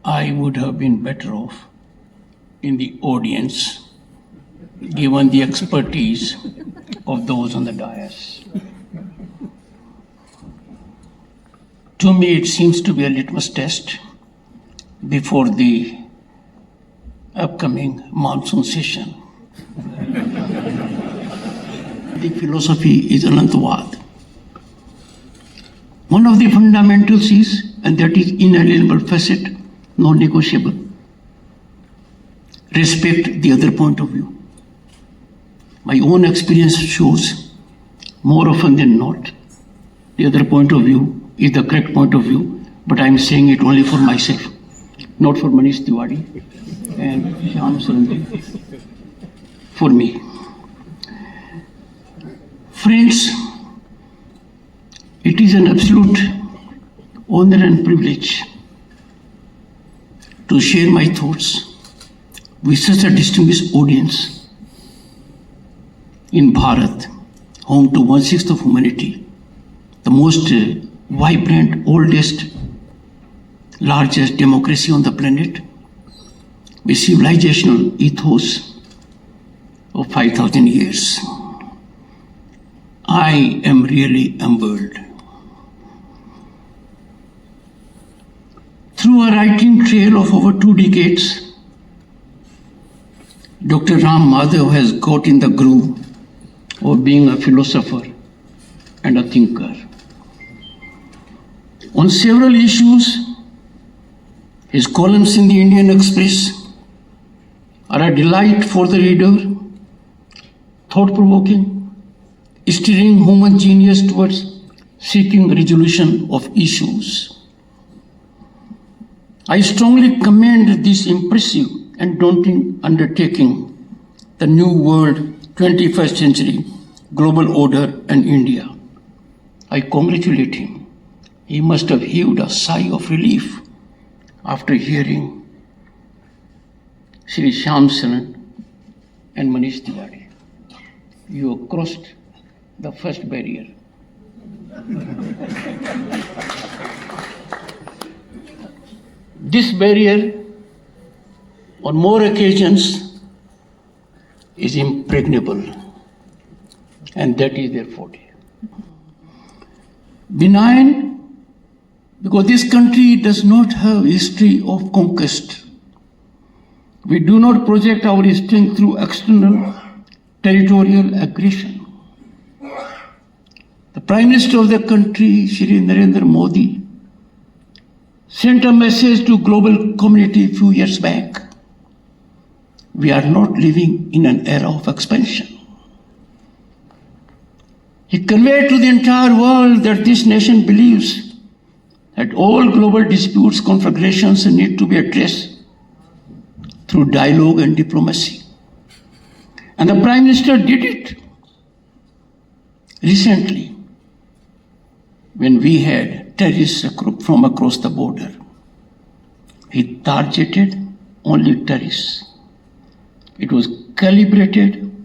I would have been better off in the audience, given the expertise of those on the dais. To me, it seems to be a litmus test before the upcoming monsoon session. The philosophy is Anantavad. One of the fundamentals is, and that is inalienable facet, non-negotiable. Respect the other point of view. My own experience shows, more often than not, the other point of view is the correct point of view, but I am saying it only for myself, not for Manish Tewari and Shyam Sharan, for me. Friends, it is an absolute honor and privilege to share my thoughts with such a distinguished audience in Bharat, home to 1/6 of humanity, the most vibrant, oldest, largest democracy on the planet, with civilizational ethos of 5,000 years. I am really humbled. Through a writing trail of over 2 decades, Dr. Madhav has got in the groove of being a philosopher and a thinker. On several issues, his columns in the Indian Express are a delight for the reader, thought-provoking, steering human genius towards seeking resolution of issues. I strongly commend this impressive and daunting undertaking, the New World, 21st Century, Global Order and India. I congratulate him. He must have heaved a sigh of relief after hearing Shri Shyam Sharan and Manish Tewari. You have crossed the first barrier. This barrier, on more occasions, is impregnable, and that is their forte. Benign, because this country does not have a history of conquest. We do not project our strength through external territorial aggression. The Prime Minister of the country, Shri Narendra Modi, sent a message to global community a few years back. We are not living in an era of expansion. He conveyed to the entire world that this nation believes that all global disputes, conflagrations need to be addressed through dialogue and diplomacy. And the Prime Minister did it recently when we had terrorists from across the border. He targeted only terrorists. It was calibrated,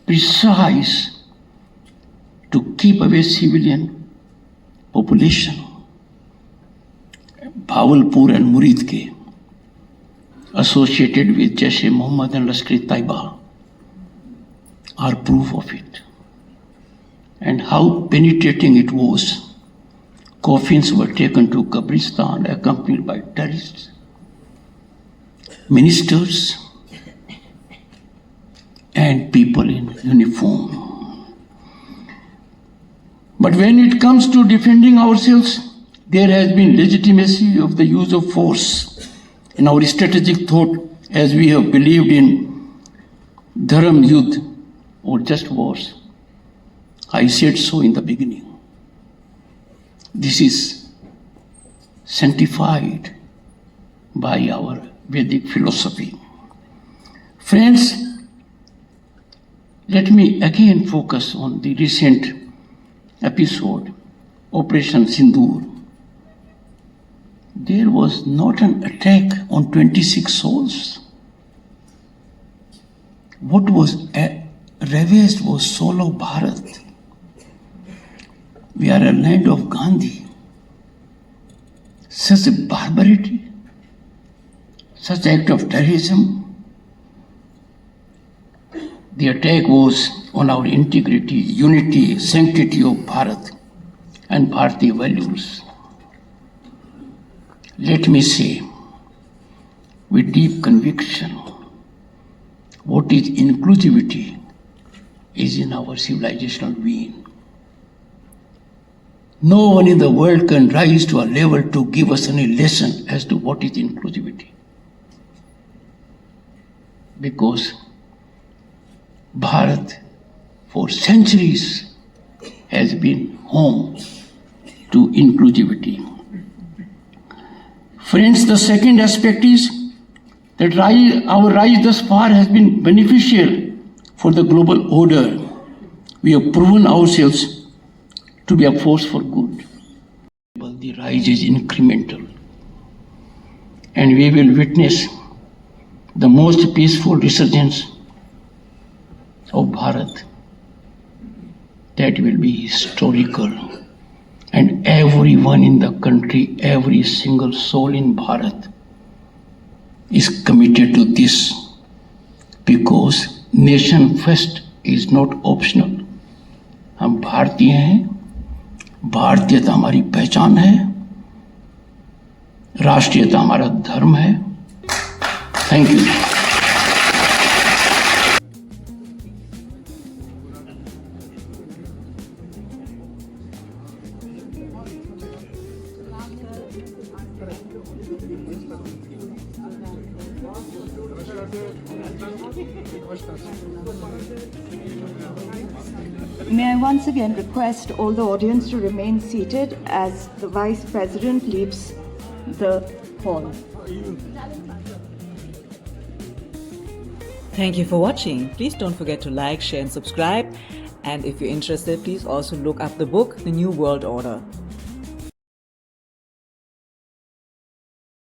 precise, to keep away civilian population. Bawalpur and Muridke, associated with Jaish-e-Mohammed and Lashkar-e-Taiba, are proof of it. And how penetrating it was. Coffins were taken to Kabristan accompanied by terrorists, ministers, and people in uniform. But when it comes to defending ourselves, there has been legitimacy of the use of force in our strategic thought, as we have believed in Dharam Yudh or just wars. I said so in the beginning. This is sanctified by our Vedic philosophy. Friends, let me again focus on the recent episode, Operation Sindoor. There was not an attack on 26 souls. What was ravaged was solo Bharat. We are a land of Gandhi. Such a barbarity, such act of terrorism. The attack was on our integrity, unity, sanctity of Bharat and Bharati values. Let me say with deep conviction, what is inclusivity is in our civilizational being. No one in the world can rise to a level to give us any lesson as to what is inclusivity. Because Bharat for centuries has been home to inclusivity. Friends, the second aspect is that our rise thus far has been beneficial for the global order. We have proven ourselves to be a force for good. The rise is incremental, and we will witness the most peaceful resurgence of Bharat. That will be historical, and everyone in the country, every single soul in Bharat is committed to this, because nation first is not optional. हम भारतीय हैं, भारतीयता हमारी पहचान है, राष्ट्रीयता हमारा धर्म है. Thank you. May I once again request all the audience to remain seated as the Vice President leaves the hall. Thank you for watching. Please don't forget to like, share and subscribe. And if you're interested, please also look up the book, The New World Order.